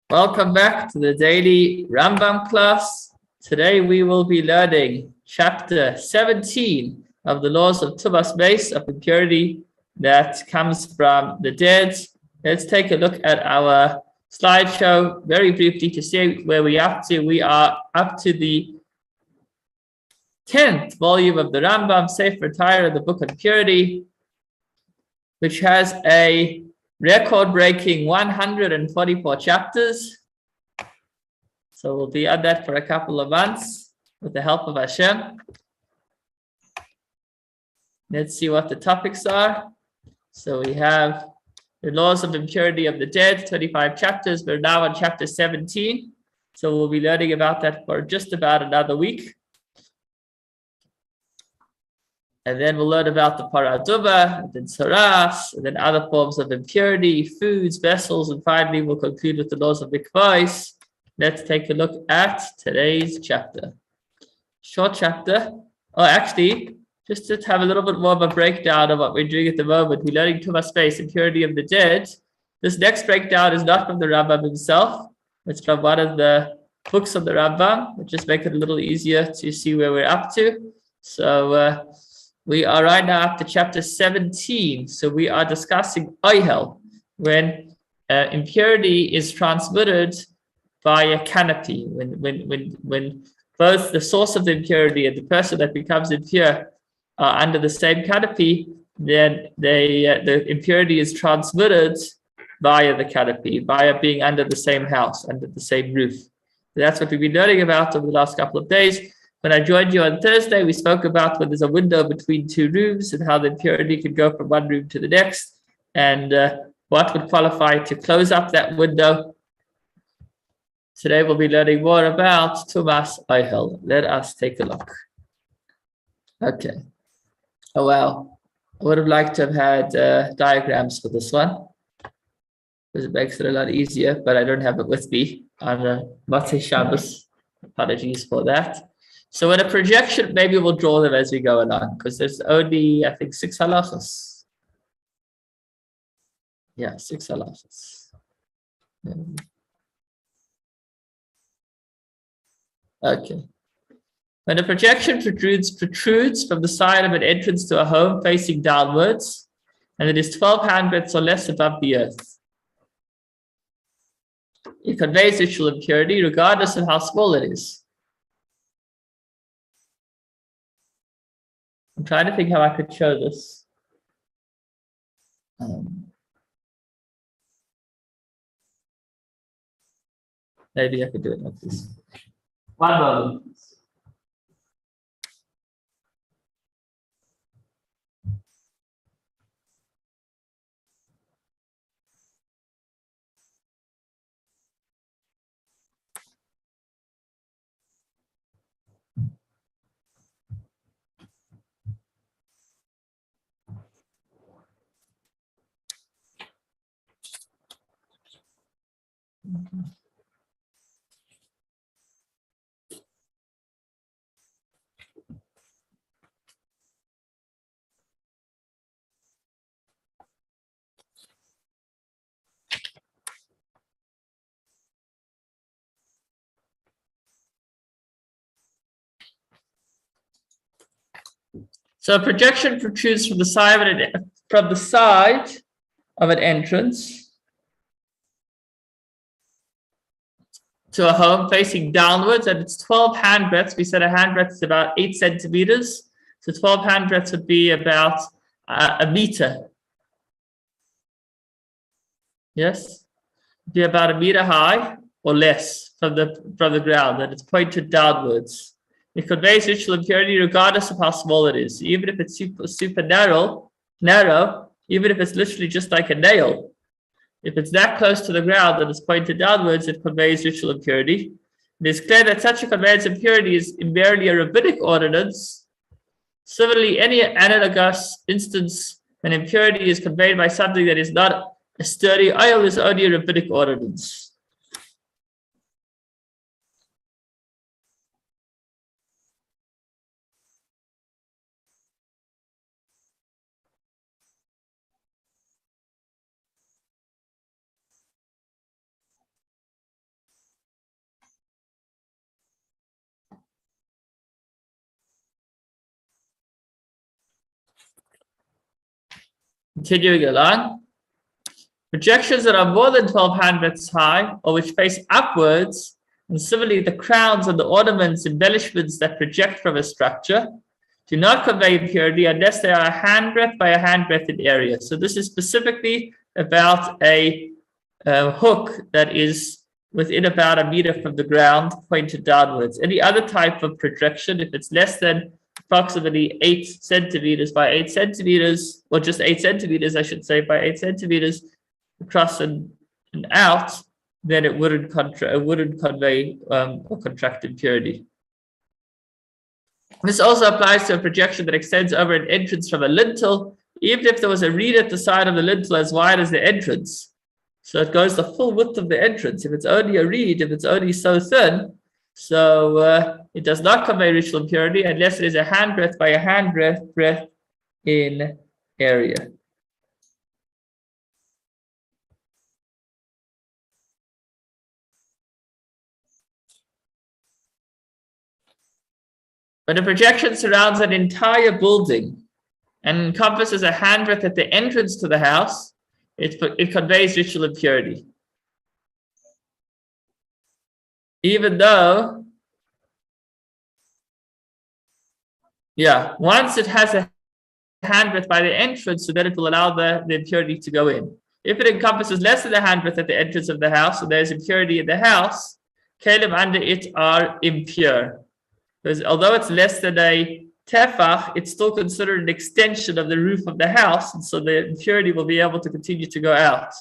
Welcome back to the daily Rambam class. Today we will be learning chapter 17 of the laws of Tubas base of impurity that comes from the dead. Let's take a look at our slideshow very briefly to see where we're up to. We are up to the 10th volume of the Rambam, Sefer Torah, the book on purity, which has a record-breaking 144 chapters. So we'll be at that for a couple of months with the help of Hashem. Let's see what the topics are. So we have the laws of impurity of the dead, 25 chapters. We're now on chapter 17. So we'll be learning about that for just about another week. And then we'll learn about the paraduba, and then saras, and then other forms of impurity, foods, vessels, and finally we'll conclude with the laws of mikvahs. Let's take a look at today's chapter. Short chapter. Oh, actually, just to have a little bit more of a breakdown of what we're doing at the moment, we're learning Tumas space, impurity of the dead. This next breakdown is not from the Rambam himself. It's from one of the books of the Rambam, which just make it a little easier to see where we're up to. So, we are right now up to chapter 17. So we are discussing oihel, when impurity is transmitted by a canopy. When both the source of the impurity and the person that becomes impure are under the same canopy, then the impurity is transmitted via the canopy, via being under the same house, under the same roof. That's what we've been learning about over the last couple of days. When I joined you on Thursday, we spoke about when there's a window between two rooms and how the impurity could go from one room to the next, and what would qualify to close up that window. Today we'll be learning more about Tumas Oihel. Let us take a look. Okay. Oh, wow. I would have liked to have had diagrams for this one, because it makes it a lot easier, but I don't have it with me on Motzei Shabbos. Apologies for that. So in a projection, maybe we'll draw them as we go along, because there's only, I think, 6 halachas. Yeah, 6 halachas. Okay. When a projection protrudes from the side of an entrance to a home facing downwards, and it is 12 handbreadths or less above the earth, it conveys ritual impurity regardless of how small it is. I'm trying to think how I could show this. Maybe I could do it like this. One moment. So a projection protrudes from the side of an entrance to a home facing downwards, and it's 12 handbreadths. We said a handbreadth is about 8 centimeters. So 12 handbreadths would be about a meter. Yes, it'd be about a meter high or less from the ground, and it's pointed downwards. It conveys ritual impurity regardless of how small it is. Even if it's super narrow, even if it's literally just like a nail, if it's that close to the ground and it's pointed downwards, it conveys ritual impurity. It is clear that such a conveyance of impurity is merely a rabbinic ordinance. Similarly, any analogous instance when impurity is conveyed by something that is not a sturdy oil is only a rabbinic ordinance. Continuing along. Projections that are more than 12 handbreadths high or which face upwards, and similarly the crowns and the ornaments, embellishments that project from a structure, do not convey impurity unless they are a handbreadth by a handbreadth in area. So this is specifically about a hook that is within about a meter from the ground, pointed downwards. Any other type of projection, if it's less than approximately 8 centimeters by 8 centimeters, or just 8 centimeters, I should say, by 8 centimeters across and out, then it wouldn't convey or contract impurity. This also applies to a projection that extends over an entrance from a lintel, even if there was a reed at the side of the lintel as wide as the entrance. So it goes the full width of the entrance. If it's only a reed, if it's only so thin, so it does not convey ritual impurity unless it is a handbreadth by a handbreadth in area. When a projection surrounds an entire building and encompasses a handbreadth at the entrance to the house, it conveys ritual impurity. Even though, once it has a handbreadth by the entrance, so then it will allow the impurity to go in. If it encompasses less than a handbreadth at the entrance of the house, so there's impurity in the house, kalim under it are impure. Because although it's less than a tefach, it's still considered an extension of the roof of the house, and so the impurity will be able to continue to go out.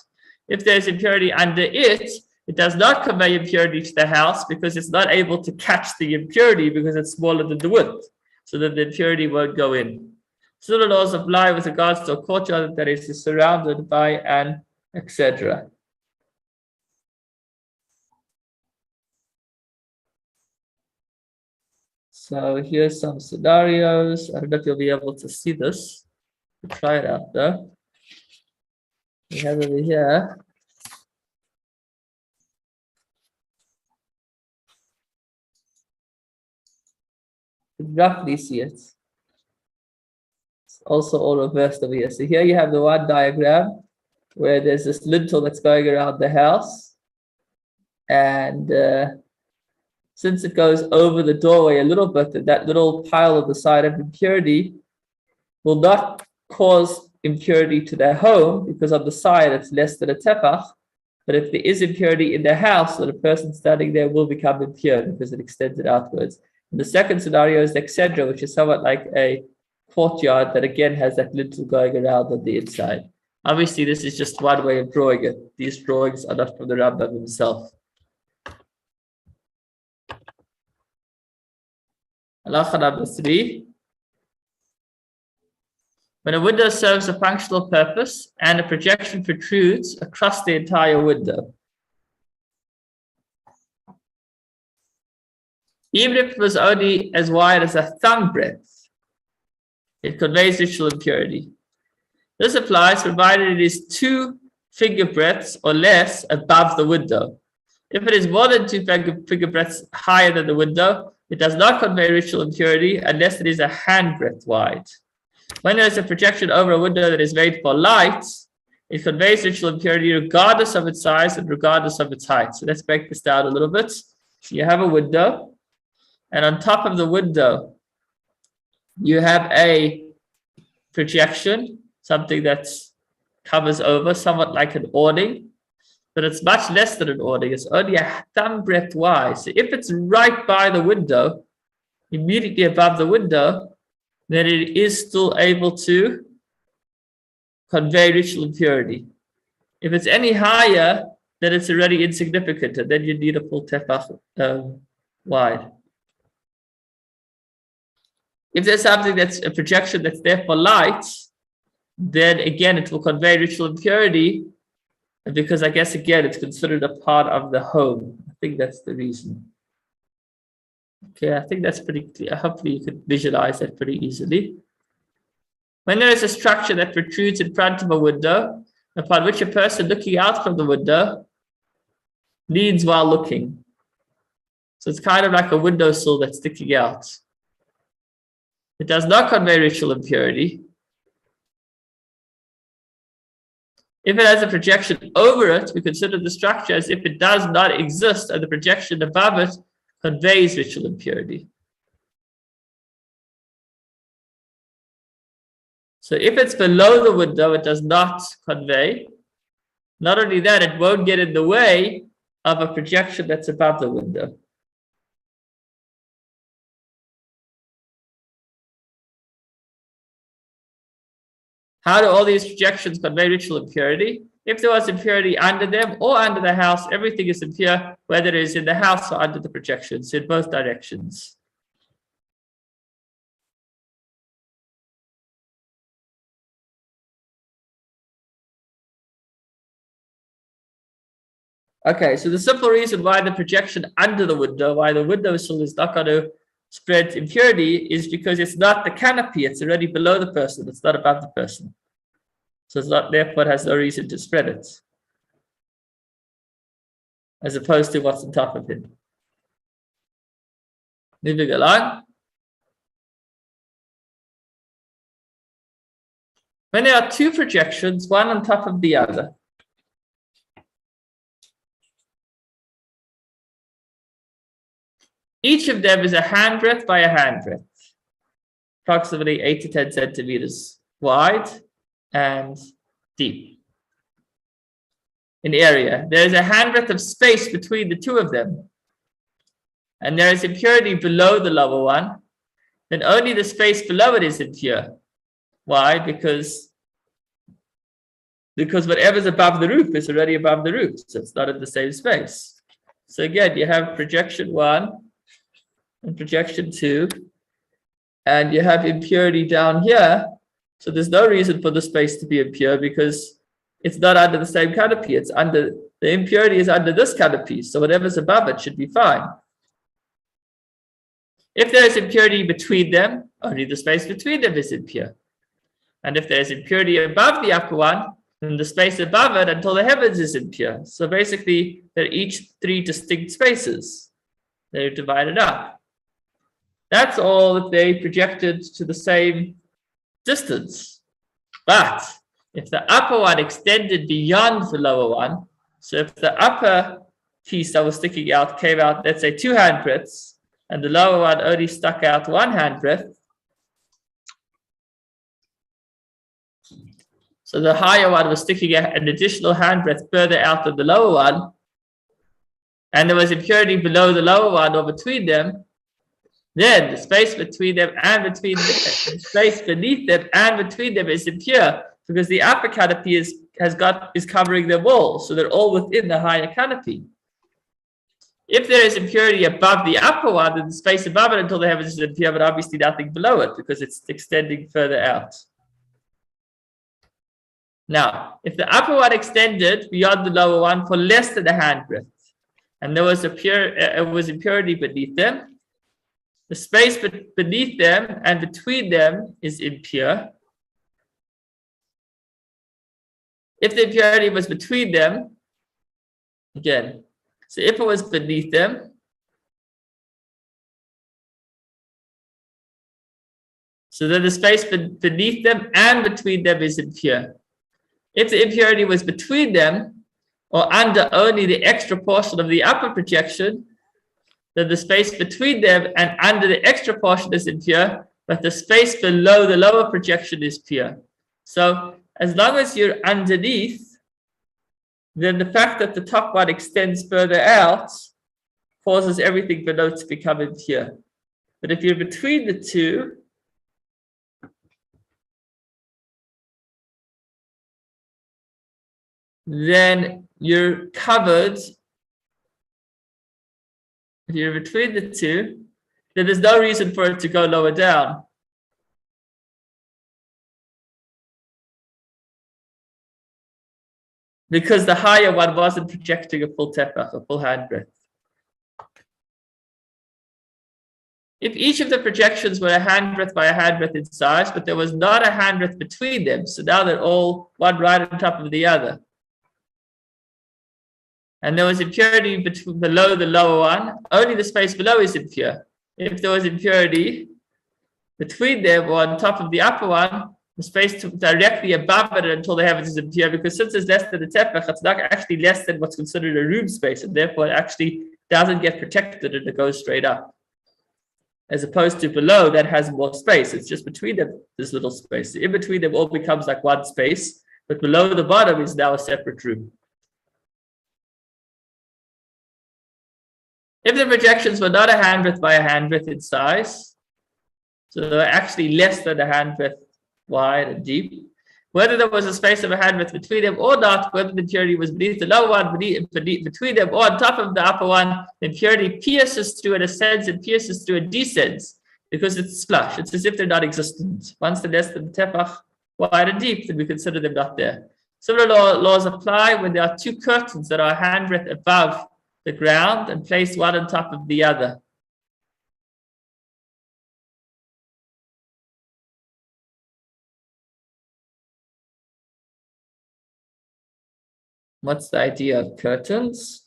If there's impurity under it, it does not convey impurity to the house because it's not able to catch the impurity because it's smaller than the width, so that the impurity won't go in. Similar laws apply with regards to a courtyard that is surrounded by an etc. So here's some scenarios. I don't know if you'll be able to see this. We'll try it out though. We have over here. You can roughly see it. It's also all reversed over here. So here you have the one diagram where there's this lintel that's going around the house. And since it goes over the doorway a little bit, that little pile of the side of impurity will not cause impurity to their home because on the side it's less than a tefach. But if there is impurity in their house, then the person standing there will become impure because it extends it outwards. And the second scenario is the exedra, which is somewhat like a courtyard that again has that lintel going around on the inside. Obviously, this is just one way of drawing it. These drawings are not from the Rambam himself. Halacha number 3. When a window serves a functional purpose and a projection protrudes across the entire window, even if it was only as wide as a thumb breadth, it conveys ritual impurity. This applies provided it is 2 finger breadths or less above the window. If it is more than 2 finger breadths higher than the window, it does not convey ritual impurity unless it is a handbreadth wide. When there is a projection over a window that is made for light, it conveys ritual impurity regardless of its size and regardless of its height. So let's break this down a little bit. So you have a window, and on top of the window, you have a projection, something that covers over, somewhat like an awning, but it's much less than an awning. It's only a thumb breadth wide. So if it's right by the window, immediately above the window, then it is still able to convey ritual impurity. If it's any higher, then it's already insignificant, and then you need a full tefach wide. If there's something that's a projection that's there for light, then again, it will convey ritual impurity because I guess, again, it's considered a part of the home. I think that's the reason. Okay, I think that's pretty clear. Hopefully you could visualize that pretty easily. When there is a structure that protrudes in front of a window, upon which a person looking out from the window leans while looking. So it's kind of like a windowsill that's sticking out. It does not convey ritual impurity. If it has a projection over it, we consider the structure as if it does not exist and the projection above it conveys ritual impurity. So if it's below the window, it does not convey. Not only that, it won't get in the way of a projection that's above the window. How do all these projections convey ritual impurity? If there was impurity under them or under the house, everything is impure, whether it is in the house or under the projections, in both directions. Okay, so the simple reason why the projection under the window, why the window sill is not going to spread impurity, is because it's not the canopy, it's already below the person, it's not above the person. So it's not, therefore it has no reason to spread it, as opposed to what's on top of it. Moving along. When there are two projections, one on top of the other, each of them is a handbreadth by a handbreadth, approximately 8 to 10 centimeters wide and deep in area. There is a handbreadth of space between the two of them, and there is impurity below the lower one, then only the space below it is impure. Why? Because whatever's above the roof is already above the roof, so it's not in the same space. So again, you have projection 1 and projection 2, and you have impurity down here. So there's no reason for the space to be impure because it's not under the same canopy. It's under, the impurity is under this canopy. So whatever's above it should be fine. If there is impurity between them, only the space between them is impure. And if there's impurity above the upper one, then the space above it until the heavens is impure. So basically, they're each 3 distinct spaces. They're divided up. That's all that they projected to the same distance. But if the upper one extended beyond the lower one, so if the upper piece that was sticking out came out, let's say 2 handbreadths, and the lower one only stuck out 1 handbreadth, so the higher one was sticking out an additional handbreadth further out than the lower one, and there was impurity below the lower one or between them, then the space between them and between them, the space beneath them and between them is impure because the upper canopy is covering them all, so they're all within the higher canopy. If there is impurity above the upper one, then the space above it until the heavens is impure, but obviously nothing below it because it's extending further out. Now, if the upper one extended beyond the lower one for less than a handbreadth, and there was impurity beneath them, the space beneath them and between them is impure. If the impurity was between them, again, so if it was beneath them, so then the space beneath them and between them is impure. If the impurity was between them or under only the extra portion of the upper projection, then the space between them and under the extra portion is impure, but the space below the lower projection is pure. So as long as you're underneath, then the fact that the top one extends further out causes everything below to become impure. But if you're between the two, then you're covered. If you're between the two, then there's no reason for it to go lower down. Because the higher one wasn't projecting a full tefach, a full handbreadth. If each of the projections were a handbreadth by a handbreadth in size, but there was not a handbreadth between them, so now they're all one right on top of the other. And there was impurity below the lower one, only the space below is impure. If there was impurity between them or on top of the upper one, the space directly above it until the heavens is impure, because since it's less than the tefach, it's not actually less than what's considered a room space, and therefore it actually doesn't get protected and it goes straight up. As opposed to below, that has more space. It's just between them, this little space. In between them all becomes like one space, but below the bottom is now a separate room. If the projections were not a handbreadth by a handbreadth in size, so they were actually less than a handbreadth wide and deep, whether there was a space of a handbreadth between them or not, whether the impurity was beneath the lower one, between them, or on top of the upper one, the impurity pierces through and ascends and pierces through and descends because it's flush. It's as if they're non-existent. Once they're less than tefach wide and deep, then we consider them not there. Similar laws apply when there are two curtains that are a handbreadth above the ground and placed one on top of the other. What's the idea of curtains?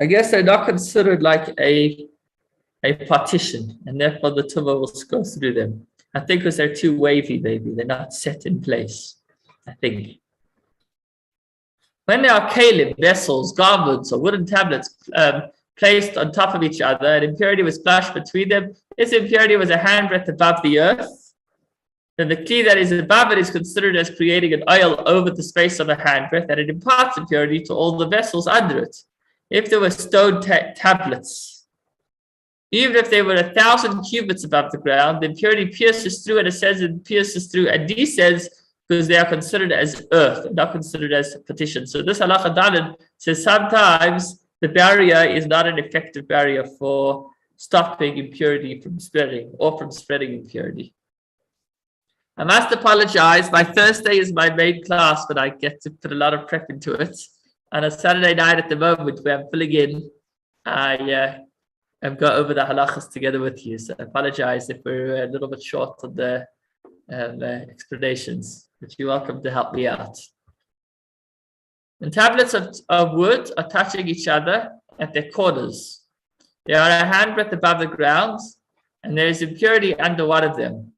I guess they're not considered like a partition, and therefore the tumah will go through them. I think because they're too wavy, maybe. They're not set in place, I think. When there are kalim, vessels, garments, or wooden tablets placed on top of each other, and impurity was splashed between them, this impurity was a handbreadth above the earth, then the kli that is above it is considered as creating an oil over the space of a handbreadth, and it imparts impurity to all the vessels under it. If there were stone tablets, even if they were 1,000 cubits above the ground, the impurity pierces through and ascends and pierces through and descends because they are considered as earth, not considered as partition. So this halacha daled says sometimes the barrier is not an effective barrier for stopping impurity from spreading or from spreading impurity. I must apologize. My Thursday is my main class, but I get to put a lot of prep into it. On a Saturday night at the moment where I'm filling in, I've got over the halachas together with you. So I apologize if we're a little bit short on the explanations, but you're welcome to help me out. And tablets of wood are touching each other at their corners. They are a handbreadth above the ground, and there is impurity under one of them.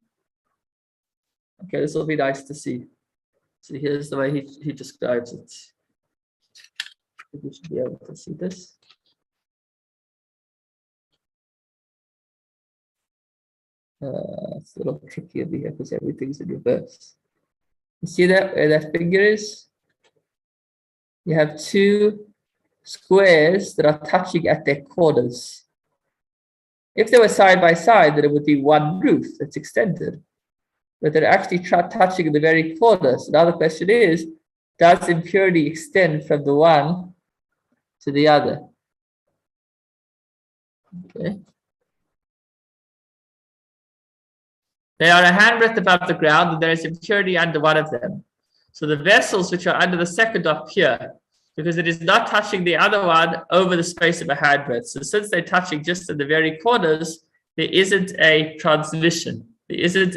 Okay, this will be nice to see. So here's the way he describes it. You should be able to see this. It's a little tricky over here because everything's in reverse. You see that where that finger is? You have two squares that are touching at their corners. If they were side by side, then it would be one roof that's extended. But they're actually touching in the very corners. So now the question is, does impurity extend from the one to the other? Okay. They are a handbreadth above the ground, and there is impurity under one of them. So the vessels which are under the second are pure, because it is not touching the other one over the space of a handbreadth. So since they're touching just in the very corners, there isn't a transmission. There isn't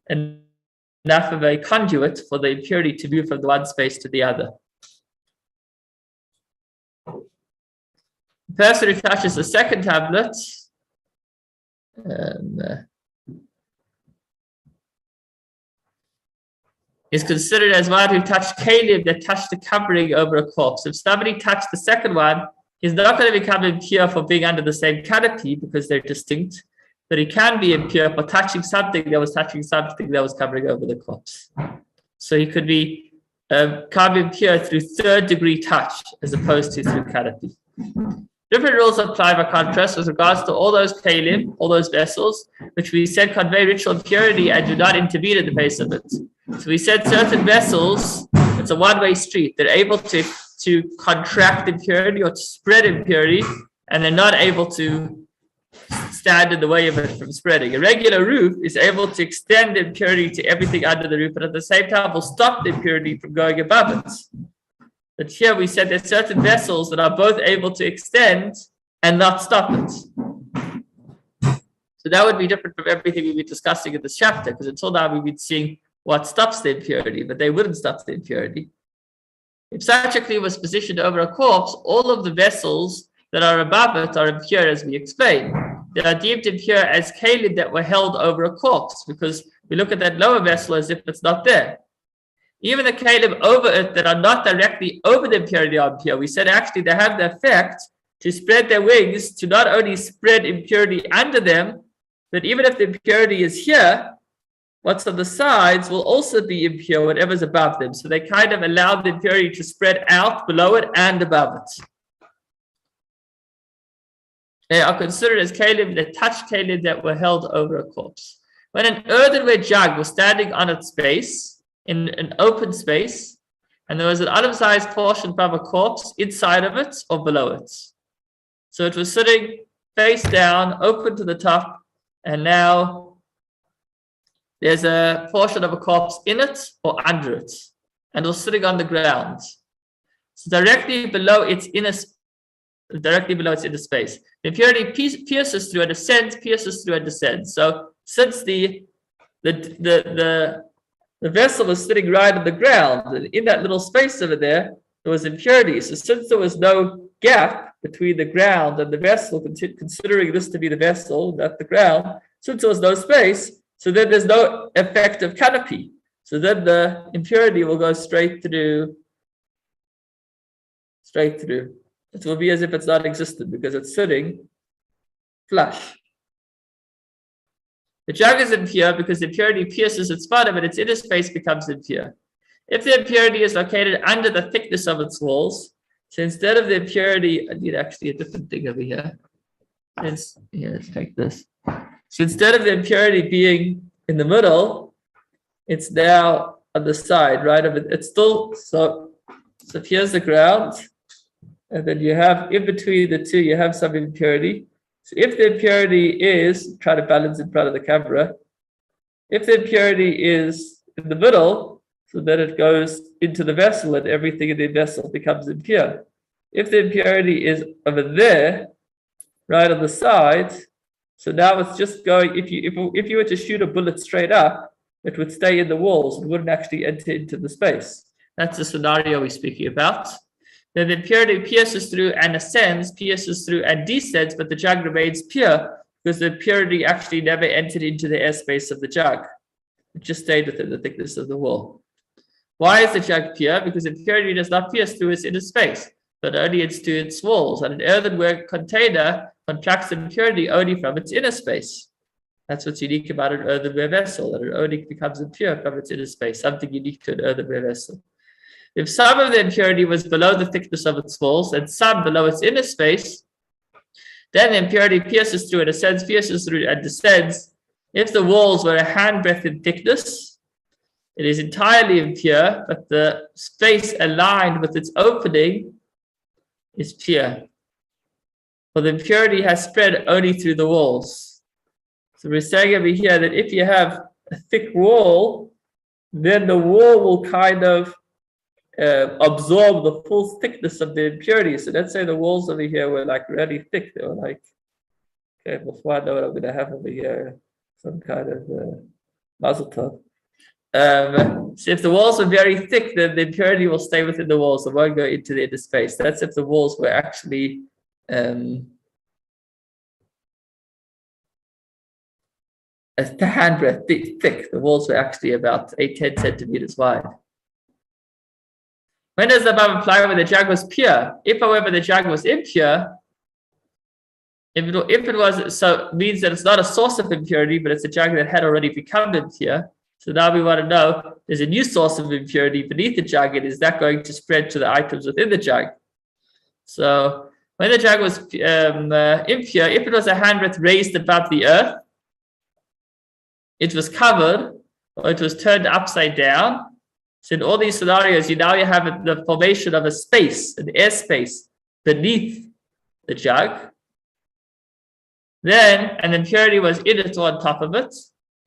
enough of a conduit for the impurity to move from the one space to the other. The person who touches the second tablet is considered as one who touched kalim that touched the covering over a corpse. If somebody touched the second one, he's not going to become impure for being under the same canopy because they're distinct, but he can be impure for touching something that was covering over the corpse. So he could be become impure through third degree touch as opposed to through canopy. Different rules apply by contrast with regards to all those kalim, all those vessels, which we said convey ritual impurity and do not intervene at the base of it. So we said certain vessels, it's a one-way street. They're able to contract impurity or to spread impurity, and they're not able to stand in the way of it from spreading. A regular roof is able to extend impurity to everything under the roof, but at the same time will stop the impurity from going above it. But here we said there's certain vessels that are both able to extend and not stop it. So that would be different from everything we've been discussing in this chapter, because until now we've been seeing what stops the impurity, but they wouldn't stop the impurity. If such a kli was positioned over a corpse, all of the vessels that are above it are impure, as we explained. They are deemed impure as kalim that were held over a corpse, because we look at that lower vessel as if it's not there. Even the kalim over it that are not directly over the impurity are impure. We said actually they have the effect to spread their wings, to not only spread impurity under them, but even if the impurity is here, what's on the sides will also be impure, whatever's above them. So they kind of allow the impurity to spread out below it and above it. They are considered as kalim that touch kalim that were held over a corpse. When an earthenware jug was standing on its base, in an open space, and there was an unemphasized portion above a corpse inside of it or below it. So it was sitting face down, open to the top, and now there's a portion of a corpse in it or under it, and it was sitting on the ground. So directly below its inner space. The impurity pierces through and descends, pierces through and descends. So since the vessel was sitting right on the ground, and in that little space over there was impurity. So since there was no gap between the ground and the vessel, considering this to be the vessel, not the ground, since there was no space, so then there's no effective canopy. So then the impurity will go straight through. It will be as if it's not existent because it's sitting flush. The jug is impure because the impurity pierces its bottom and its inner space becomes impure. If the impurity is located under the thickness of its walls, so instead of the impurity, I need actually a different thing over here. Let's take this. So instead of the impurity being in the middle, it's now on the side, right? It's still, so here's the ground. And then you have, in between the two, you have some impurity. So if the impurity is, try to balance in front of the camera. If the impurity is in the middle, so then it goes into the vessel and everything in the vessel becomes impure. If the impurity is over there, right on the side, so now it's just going, if you were to shoot a bullet straight up, it would stay in the walls. It wouldn't actually enter into the space. That's the scenario we're speaking about. Then the impurity pierces through and ascends, pierces through and descends, but the jug remains pure because the impurity actually never entered into the airspace of the jug. It just stayed within the thickness of the wall. Why is the jug pure? Because impurity does not pierce through its inner space, but only into its walls. And an earthenware container contracts impurity only from its inner space. That's what's unique about an earthenware vessel, that it only becomes impure from its inner space, something unique to an earthenware vessel. If some of the impurity was below the thickness of its walls and some below its inner space, then the impurity pierces through and ascends, pierces through and descends. If the walls were a handbreadth in thickness, it is entirely impure, but the space aligned with its opening is pure. For the impurity has spread only through the walls. So we're saying over here that if you have a thick wall, then the wall will kind of absorb the full thickness of the impurity. So let's say the walls over here were like really thick. They were like, okay, before I know what I'm going to have over here, some kind of mazel tov. So if the walls are very thick, then the impurity will stay within the walls. It won't go into the inner space. That's if the walls were actually a handbreadth thick. The walls were actually about 8-10 centimeters wide. When does the Rambam apply when the jug was pure? If, however, the jug was impure, if it was, so it means that it's not a source of impurity, but it's a jug that had already become impure. So now we want to know, there's a new source of impurity beneath the jug, and is that going to spread to the items within the jug? So when the jug was impure, if it was a handbreadth raised above the earth, it was covered, or it was turned upside down. So in all these scenarios, you have the formation of a space, an airspace beneath the jug. Then an impurity was in it or on top of it.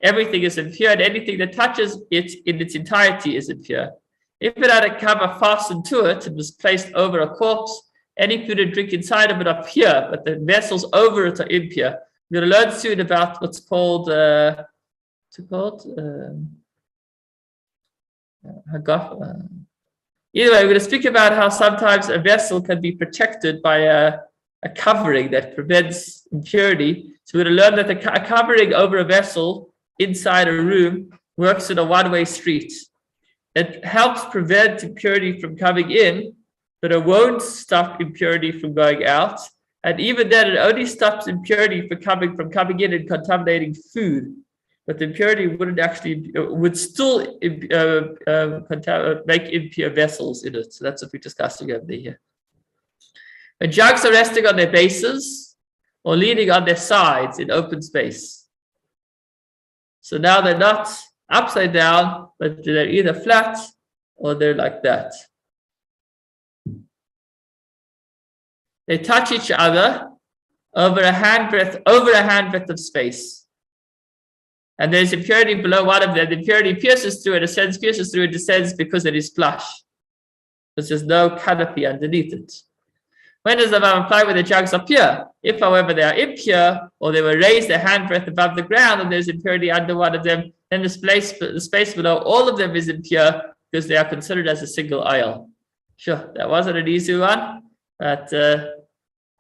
Everything is impure, and anything that touches it in its entirety is impure. If it had a cover fastened to it and was placed over a corpse, any food and drink inside of it are pure, but the vessels over it are impure. We're going to learn soon about what's called, Either way, we're going to speak about how sometimes a vessel can be protected by a covering that prevents impurity. So we're going to learn that a covering over a vessel inside a room works in a one-way street. It helps prevent impurity from coming in, but it won't stop impurity from going out. And even then, it only stops impurity from coming in and contaminating food. But the impurity would still make impure vessels in it. So that's what we're discussing over here. When jugs are resting on their bases or leaning on their sides in open space. So now they're not upside down, but they're either flat or they're like that. They touch each other over a handbreadth of space. And there's impurity below one of them. The impurity pierces through it, and descends because it is flush. Because there's no canopy underneath it. When does the Rambam apply when the jugs are pure? If, however, they are impure, or they were raised a handbreadth above the ground, and there's impurity under one of them, then the space below all of them is impure, because they are considered as a single aisle. Sure, that wasn't an easy one, but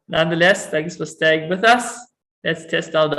nonetheless, thanks for staying with us. Let's test our knowledge.